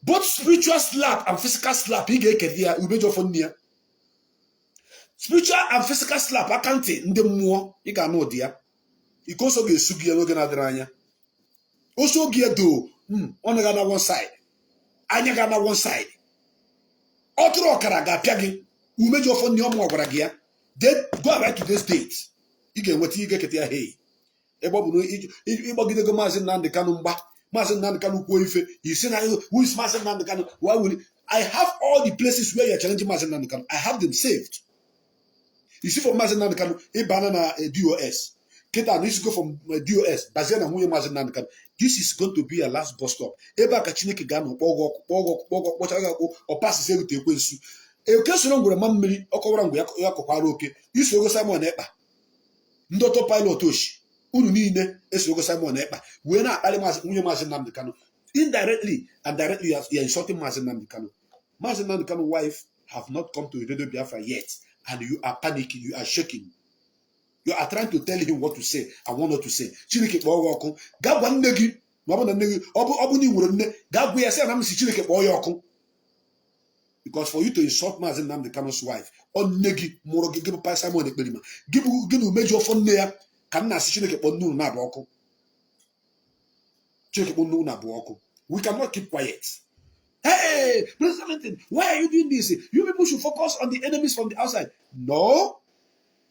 Both spiritual slap and physical slap, he get Umejiofonnia. Spiritual and physical slap, I can't take the more, you can know, dear. You also get Sugia no Ganadranya. Also get do, on the one side. Anya Gana one side. Otro Karaga Piagin, Umejiofonnia more Bragia. Then go right to this date. You get what you get here. Hey. Ebo go Mazi Nnamdi Kanu mba. Mazi Nnamdi Kanu Kwoife. You say who is Mazi Nnamdi Kanu? Why will I have all the places where you are challenging Mazi Nnamdi Kanu? I have them saved. You see from Mazi Nnamdi Kanu, a banana DOS. Kita needs to go from DOS. Baziana Muye Mazi Nnamdi Kanu. This is going to be a last bus stop. Eba Kachineke Gano, Pogo, or pass the same to Ekwensu. E case no ngure mammiri okowara ngwe yakokwara oke isogo Simon Ekperima ndoto pilot oshi unu niile esogo Simon Ekperima we na akpali nwunye Mazi Nnamdi Kanu indirectly and directly you are insulting Mazi Nnamdi Kanu. Mazi Nnamdi Kanu's wife have not come to Radio Biafra yet and you are panicking, you are shaking. You are trying to tell him what to say and what not to say. Chineke kpọọ ọkụ ga gwa nne gị ma ọ bụ na nne gị ọ bụ na iwere nne ga gwa ya sị na m si Chineke kpọọ ya ọkụ. Because for you to insult Mazi Nnamdi Kanu's wife, on negi moro give pa Simon Ekperima, give Umejiofonnia can na si Chineke kpọ nnu na abụ Chineke kpọ nnu na abụ. We cannot keep quiet. Hey, President, why are you doing this? You people should focus on the enemies from the outside. No,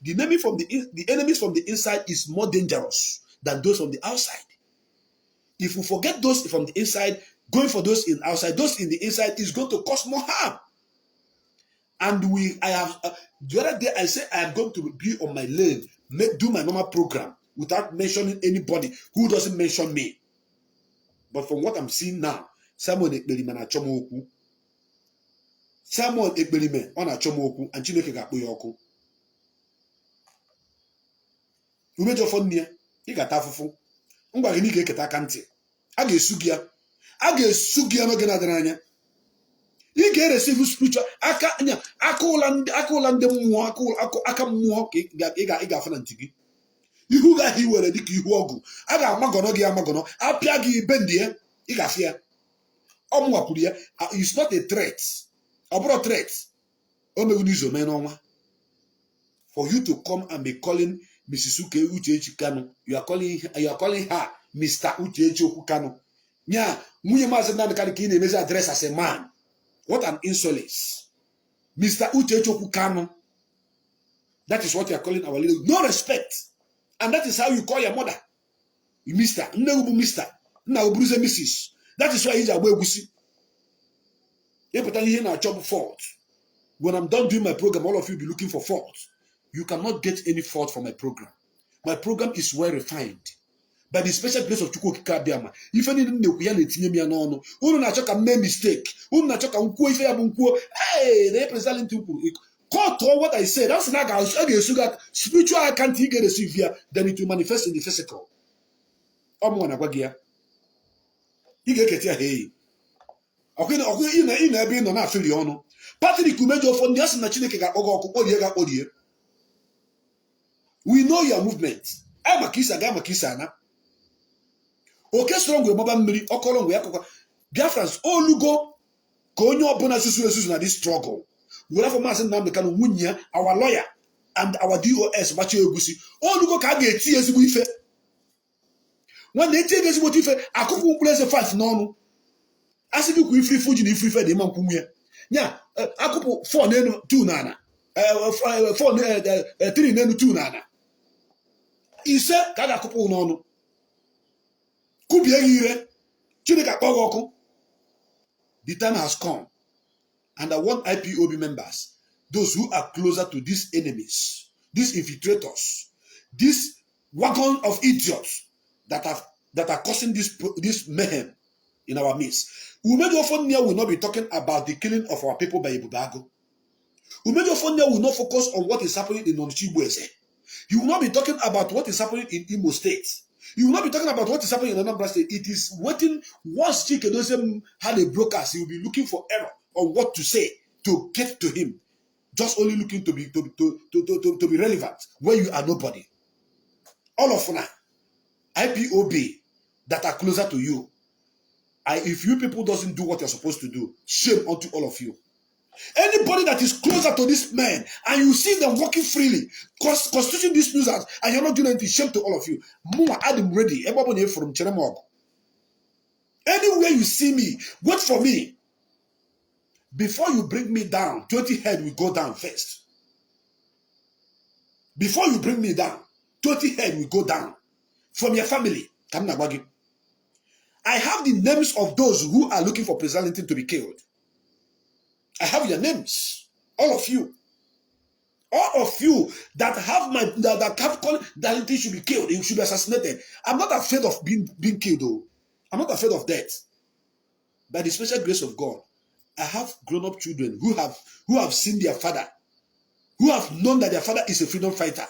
the enemies from the inside is more dangerous than those from the outside. If we forget those from the inside, going for those in outside, those in the inside is going to cause more harm. And I have the other day I said I am going to be on my lane, do my normal program without mentioning anybody who doesn't mention me. But from what I'm seeing now, Simon Ekperima na chomoku. Simon Ekperima on a chomoku and Chineke ga kpoyoku. Umejiofonnia, he got afufu. Ngwa gini ga eketa kanti. A ga-esugia. A ga-esugia no Ganadranya. You get receive spiritual akụla ndị mmụọ aka mmụọ ka ị ga-afụ na ntị ihu ga hi were dịka ihu ọgụ a ga-amagono gị amagono apịa gị ibe ndị ya ị ga-afịa ọ mwapụrụ ya. It's not a threat. Ọ bụrụ threat. For you to come and be calling Mrs. Uche Kanu, you are calling her Mr. Uche Kanu. Yeah, Mazi address as a man. What an insolence. Mr. Uche Kanu. That is what you are calling our leader. No respect. And that is how you call your mother. Mr. Mr. Mrs. That is why he's a webusi. Fault. When I'm done doing my program, all of you will be looking for fault. You cannot get any fault from my program. My program is well refined. By the special grace of Chukwu Kikabiama. If any make mistake. Hey, they present to caught all what I said. That's not how spiritual I can't get a severe, then it will manifest in the physical. You get hey. Okay, in a feel Patrick Umejiofonnia. We know your movement. I'm a kisana. Okay, strong with Mobile Miri, Okolong, Biafrans, all you go, Konyo Bonasusu na this struggle. We have a massive Nnamdi Kanu Wunya, our lawyer, and our DOS, Machi Ogusi. All you go can get tears with it. When they take us what if I could place a fight, no. As if you free food in free fed the man Kumia. Yeah, I could put 4 nano 2 nana. 4 3 nano 2 nana. He said, Kaga couple no. Could be a year. The time has come, and I want IPOB members, those who are closer to these enemies, these infiltrators, this wagon of idiots that are causing this mayhem in our midst. Umejiofonnia will not be talking about the killing of our people by Ibubago. Umejiofonnia will not focus on what is happening in Onitshibueze. He will not be talking about what is happening in Imo State. You will not be talking about what is happening in Nnamdi State. It is waiting. Once Chikedozie had a broadcast, he will be looking for error on what to say to get to him. Just only looking to be relevant when you are nobody. All of now, IPOB that are closer to you. If you people doesn't do what you're supposed to do, shame unto all of you. Anybody that is closer to this man and you see them walking freely, constituting this nuisance, and you're not doing anything, shame to all of you. Muma Adam ready. Everybody from Cheremog. Anywhere you see me, wait for me. Before you bring me down, 20 head will go down first. Before you bring me down, 20 head will go down from your family. I have the names of those who are looking for President to be killed. I have your names, all of you that have that have called that he should be killed, he should be assassinated. I'm not afraid of being killed, though. I'm not afraid of death. By the special grace of God, I have grown-up children who have seen their father, who have known that their father is a freedom fighter.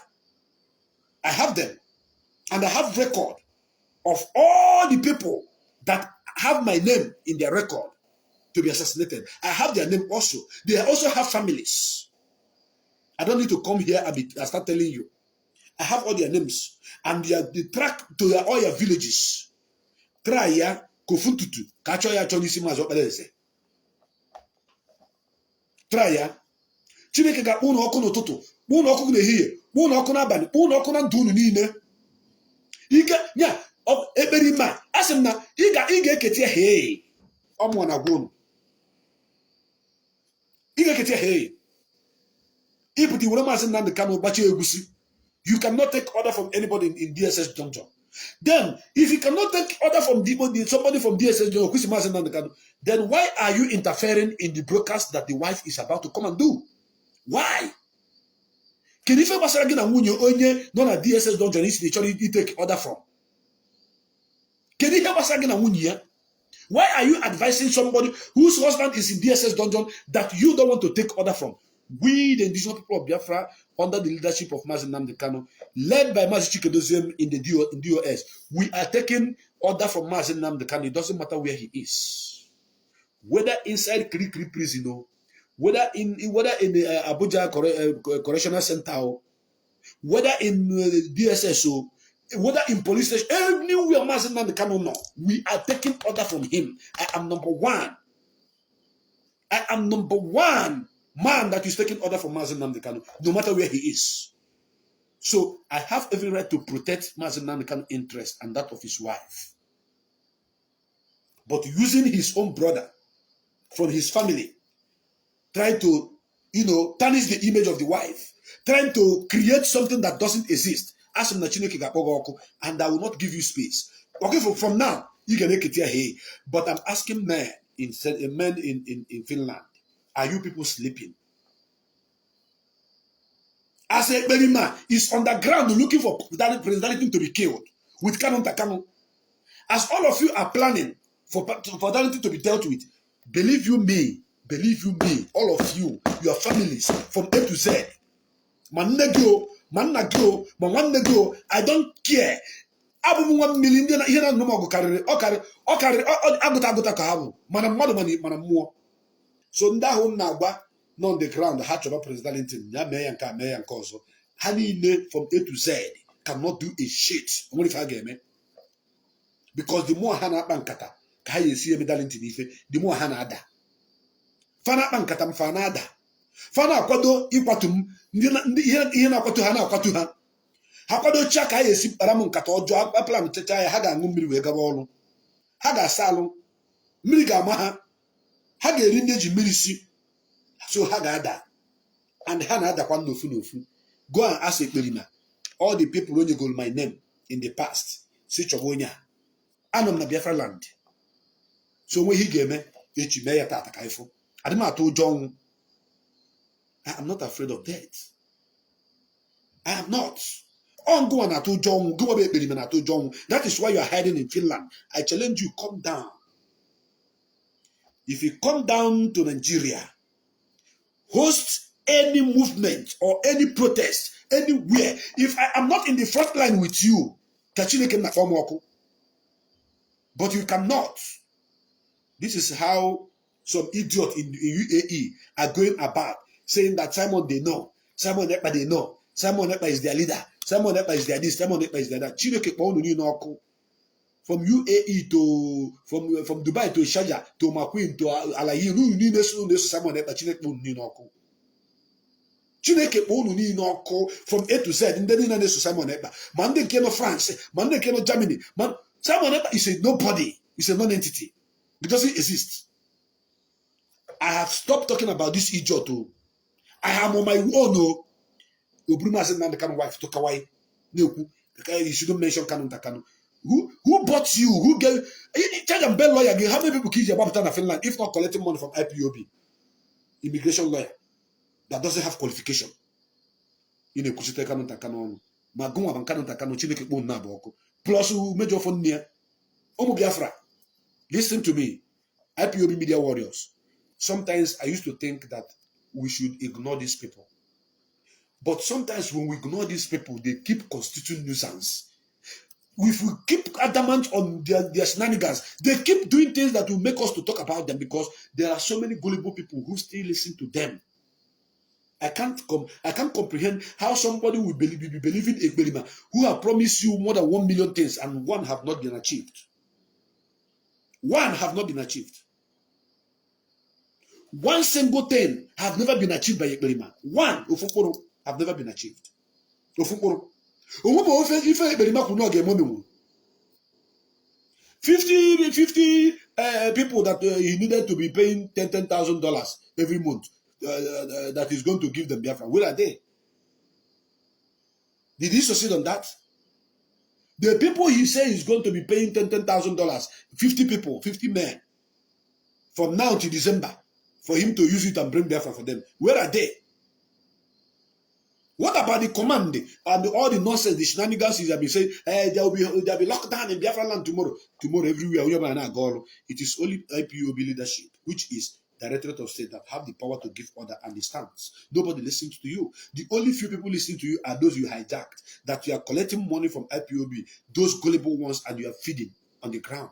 I have them, and I have record of all the people that have my name in their record to be assassinated. I have their name also. They also have families. I don't need to come here and start telling you. I have all their names. And they track to all your villages. Try ya, kofuntutu, kacho ya chonisi mazopeleze. Try ya. Chineke ga uno oku n'ụtụtụ, uno oku n'ehihie, uno oku n'abalị, uno oku na ndụ unu niile. Ike, nya, Ekperima, asị m na ị ga-ekete hee. Ọmụ na gwa unu. You cannot take order from anybody in DSS junction. Then, if you cannot take order from somebody from DSS junction, then why are you interfering in the broadcast that the wife is about to come and do? Why? Can you not DSS junction you take order from? Can you why are you advising somebody whose husband is in DSS dungeon that you don't want to take order from? We, the indigenous people of Biafra, under the leadership of Mazi Nnamdi Kanu, led by Mazi Chikedozie in DOS, we are taking order from Mazi Nnamdi Kanu. It doesn't matter where he is. Whether inside Kiri prison, whether in the Abuja Correctional Center, whether in DSS, whether in police station, anywhere Mazi Nnamdi Kanu, no, we are taking order from him. I am number one. I am number one. Man that is taking order from Mazi Nnamdi Kanu, no matter where he is. So I have every right to protect Mazi Nnamdi Kanu's interest and that of his wife. But using his own brother from his family, trying to, tarnish the image of the wife, trying to create something that doesn't exist. Ask him that and I will not give you space. Okay, from now, you can make it here. But I'm asking men in Finland, are you people sleeping? As a Ekperima is on the ground looking for President to be killed with Kanu. As all of you are planning for that to be dealt with, believe you me, all of you, your families, from A to Z, Managio, I don't care. Abu 1 million here and no more carry agota kahabu. Manam more. So Ndahun Nagba, non the ground, the hatch of President ya and Kozo. Honey from A to Z cannot do a shit. What if I get me? Because the more Hana Bankata, Kaya see a medal in the more Hana ada. Fana Bankatam Fanada. Fana Quado Iquatum, Hina Quatu Hana Quatuha. Hakwado chaka yesi ramon katojo apla mteta ya haga ngumiri wega bolu haga salon miri ga maha haga erinde ji miri si so haga ada and hana ada kwa nofu go and ask Ekperima all the people when you call my name in the past si chogonya anom na Biafra land so when he game echi me ya tata kaifo adima to John I am not afraid of death. I am not. That is why you are hiding in Finland. I challenge you, come down. If you come down to Nigeria, host any movement or any protest anywhere. If I am not in the front line with you, but you cannot. This is how some idiot in UAE are going about saying that Simon they know, Simon Ekpa they know, Simon Ekpa is their leader. Simon Ekpa is their this, Simon Ekpa is their that. From UAE to from Dubai to Sharjah to Maquin to Alayi, you need Simon Ekpa from A to Z. And then you Simon Ekpa. Monday came to France, Monday came to Germany. Man, Simon Ekpa is a nobody. It's a non-entity. It doesn't exist. I have stopped talking about this idiot too. I am on my own. Obruma said, "Man, the Kanu wife to Kawai." You shouldn't mention Kanu. Who bought you? Who gave? Charge and bell lawyer. How many people killed your Babatan in Finland if not collecting money from IPOB, immigration lawyer that doesn't have qualification? In a Kusite Kanu Takano, Maguma and Kanu Takano, Chineke Naboko, plus Umejiofonnia, Biafra. Listen to me, IPOB media warriors. Sometimes I used to think that we should ignore these people. But sometimes when we ignore these people, they keep constituting nuisance. If we keep adamant on their shenanigans, they keep doing things that will make us to talk about them because there are so many gullible people who still listen to them. I can't comprehend how somebody will be believing Ekperima who have promised you more than 1 million things and one have not been achieved. One have not been achieved. One single thing have never been achieved by Ekperima. One have never been achieved. 50 people that he needed to be paying $10,000 every month that he's going to give them Biafra. Where are they? Did he succeed on that? The people he said he's going to be paying $10,000, 50 people, 50 men, from now to December, for him to use it and bring Biafra for them. Where are they? What about the command and all the nonsense, the shenanigans he has been saying, there will be lockdown in Biafra land tomorrow. Tomorrow, everywhere, it is only IPOB leadership, which is Directorate of State, that have the power to give order and the stance. Nobody listens to you. The only few people listening to you are those you hijacked, that you are collecting money from IPOB, those gullible ones, and you are feeding on the ground.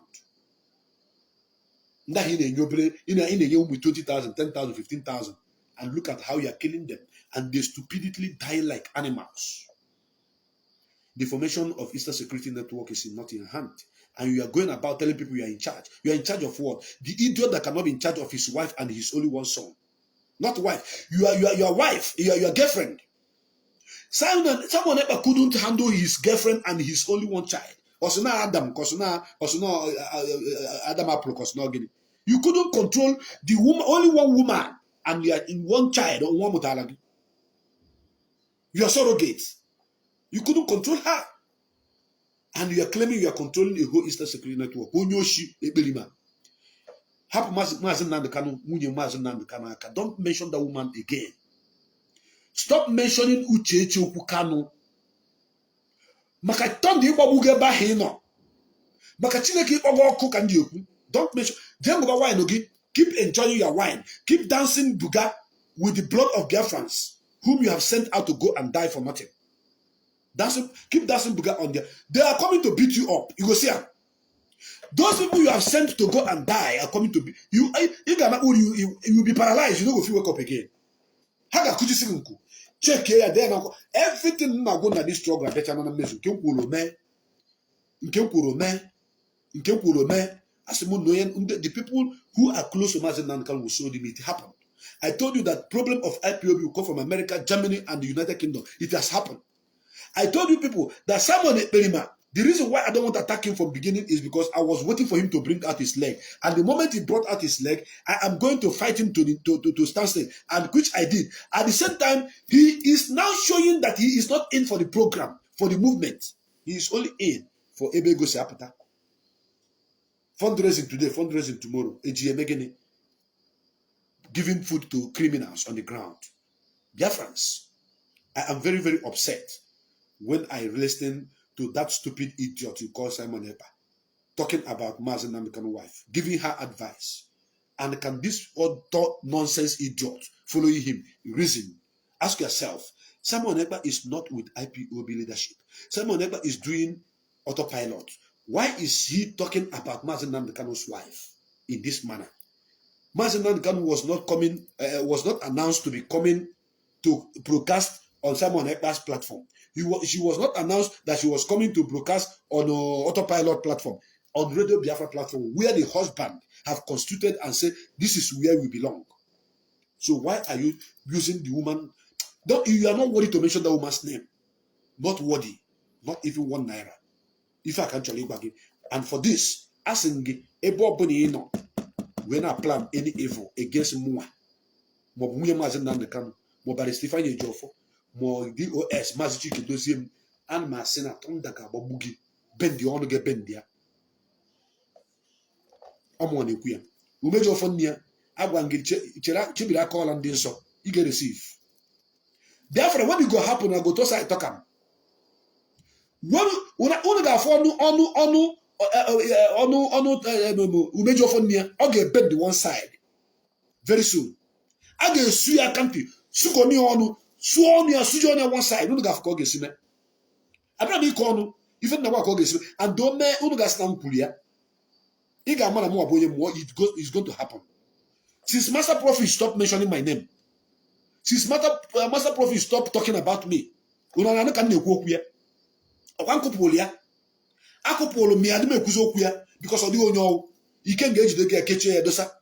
In with 20,000, 10,000, 15,000, and look at how you are killing them, and they stupidly die like animals. The formation of Eastern Security Network is not in your hand, and you are going about telling people you are in charge. You are in charge of what? The idiot that cannot be in charge of his wife and his only one son. not wife. You are your wife. You are your girlfriend. Simon Ekperima couldn't handle his girlfriend and his only one child. Adam, Adam Apple, you couldn't control the woman, only one woman, and you are in one child or one mutalagi. You are surrogate. You couldn't control her. And you are claiming you are controlling a whole Eastern Security Network. Onyoshi Ekperima. Mazi Nnamdi Kanu. Don't mention that woman again. Stop mentioning Uchechi Kanu. Maka turn the Igbo ba hino. Maka Chineke Igbo cook and you. Don't mention. Wine, okay? Keep enjoying your wine. Keep dancing buga with the blood of Biafrans, whom you have sent out to go and die for nothing. Keep dancing buga on there. They are coming to beat you up. You go see them. Those people you have sent to go and die are coming to beat you. You will be paralyzed. You don't go feel wake up again. Haga kuji sigunku. Check here there now. Everything na go na this struggle better na mezu. Nke me. The people who are close to Mazi Nnamdi will show them it happened. I told you that problem of IPOB will come from America, Germany, and the United Kingdom. It has happened. I told you people that Simon Ekperima, the reason why I don't want to attack him from the beginning is because I was waiting for him to bring out his leg. And the moment he brought out his leg, I am going to fight him to stand still, and which I did. At the same time, he is now showing that he is not in for the program, for the movement. He is only in for Ebe Gosi Apata. Fundraising today, fundraising tomorrow. AGM giving food to criminals on the ground. Biafrans, I am very, very upset when I listen to that stupid idiot you call Simon Ekperima talking about Mazi Nnamdi's wife, giving her advice. And can this other nonsense idiot following him reason? Ask yourself, Simon Ekperima is not with IPOB leadership. Simon Ekperima is doing autopilot. Why is he talking about Mazi Nnamdi's wife in this manner? Mazi Nnamdi was not announced to be coming to broadcast on Simon Ekperimi's platform. She was not announced that she was coming to broadcast on autopilot platform, on Radio Biafra platform, where the husband have constituted and said, this is where we belong. So why are you using the woman? You are not worthy to mention the woman's name. Not worthy. Not even 1 naira. If I can actually bargain. And for this, asking Ebo Bonino, when I plan any evil against Mua, Mobuya Mazi Nnamdi Kanu, Mobari Stefan Ejiofor, Mo DOS, Mazi Chikidozim, and Masena Tondaka Bobugi, Bendi on get Bendia. Omone Kuya. Umejiofonnia, Agwangi Chibira call and then so, you get receive. Therefore, when it go happen, I go to say talk. When ga for onu Umejiofonnia, I get bend the one side. Very soon. I get su ya country. Sukoni onu, su onu ya sujo on one side. Unu ga for go gesime. Abra mi ko onu, even na wa ko gesime. And do me unu ga stand pulia. I ga mana mo aboye mo, it's going to happen. Since Master Prophet stop mentioning my name. Since Master Prophet stop talking about me. Una na kan na-ekwu okwu ya. Okwankupolia. Akupolo mi adi me kuzo okwu ya because of the onyo. Ike nga ejide ga ekeche ya dosa.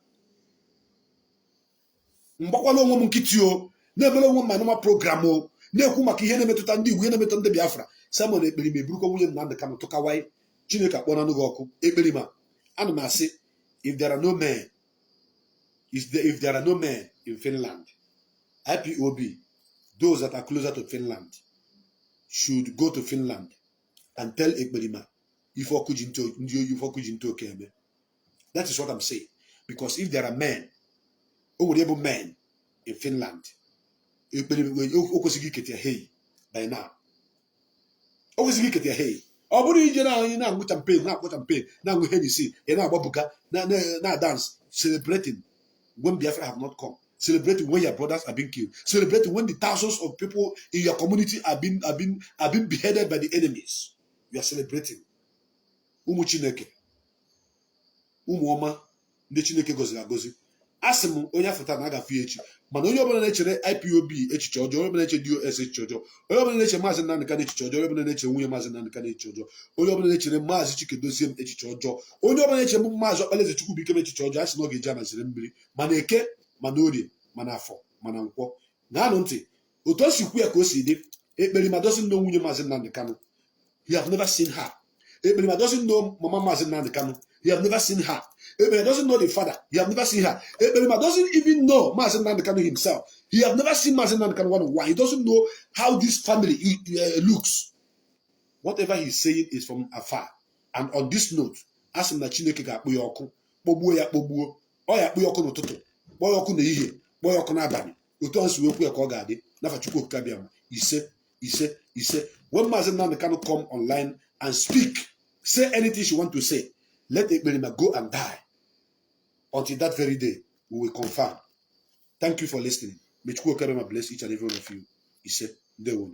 Mgbakwala onwe m nkịtị o, na-emere onwe m ma nọma program o, na-ekwu maka ihe na-emetụta ndị Igbo, ihe na-emetụta ndị Biafra. Simon Ekperima eburukwa nwunye Nnamdi Kanu tụkawai Chineke akpọna n'oge ọkụ. Ekperima, ana m asị, if there are no men in Finland, IPOB, those that are closer to Finland, should go to Finland and tell Ekperima if okujinto keme. That is what I'm saying. Because if there are men, able men in Finland, by now. Ọ bụrụ ije na-agwụ campaign na-agwụ Hennessy na-agbabuka na dance celebrating when Biafra have not come, celebrating when your brothers are being killed, celebrating when the thousands of people in your community are being beheaded by the enemies. You are celebrating. Ụmụ Chineke, ụmụ ọma ndị Chineke goziri agozi. Asị m onye afọta na agafe echi, mana onye ọbụla na-echere IPOB echiche ọjọọ, onye ọbụla na-eche DOS echiche ọjọọ, onye ọbụla na-eche Mazi Nnamdi Kanu echiche ọjọọ, onye ọbụla na-eche nwunye Mazi Nnamdi Kanu echiche ọjọọ, onye ọbụla na-echere Mazi Chikedozie echiche ọjọọ, onye ọbụla na-eche Mazi Okpalaeze Chukwubuikem echiche ọjọọ, asị na ọ ga-eji amaziri mmiri mana Eke mana Orie mana Afọ. mana nkwọ. Naanụ ntị, otu o si kwu ya ka o si dị. Ekperima doesn't know nwunye Mazi Nnamdi Kanu. He have never seen her. Ekperima doesn't know Mama Mazi Nnamdi Kanu. He have never seen her. Ekperima doesn't know the father. He have never seen her. Ekperima doesn't even know Mazi Nnamdi Kanu himself. He have never seen Mazi Nnamdi Kanu one-on-one. He doesn't know how this family looks. Whatever he's saying is from afar. And on this note, asị m na Chineke ga-akpụ ya ọkụ, kpọgbuo ya kpọgbuo. Ọ ya akpụ ya ọkụ n'ụtụtụ, kpọọ ya ọkụ n'ehihie, kpọọ ya ọkụ n'abalị. Otu a si wee kwu ya ka ọ ga-adị. N'afa Chukwu Okike Abịama. Ise. When Mazi Nnamdi Kanu come online and speak, say anything she want to say, let Ekperima go and die. Until that very day, we will confirm. Thank you for listening. May Chukwu Okike Abịama bless each and every one of you. Ise, Ndewo.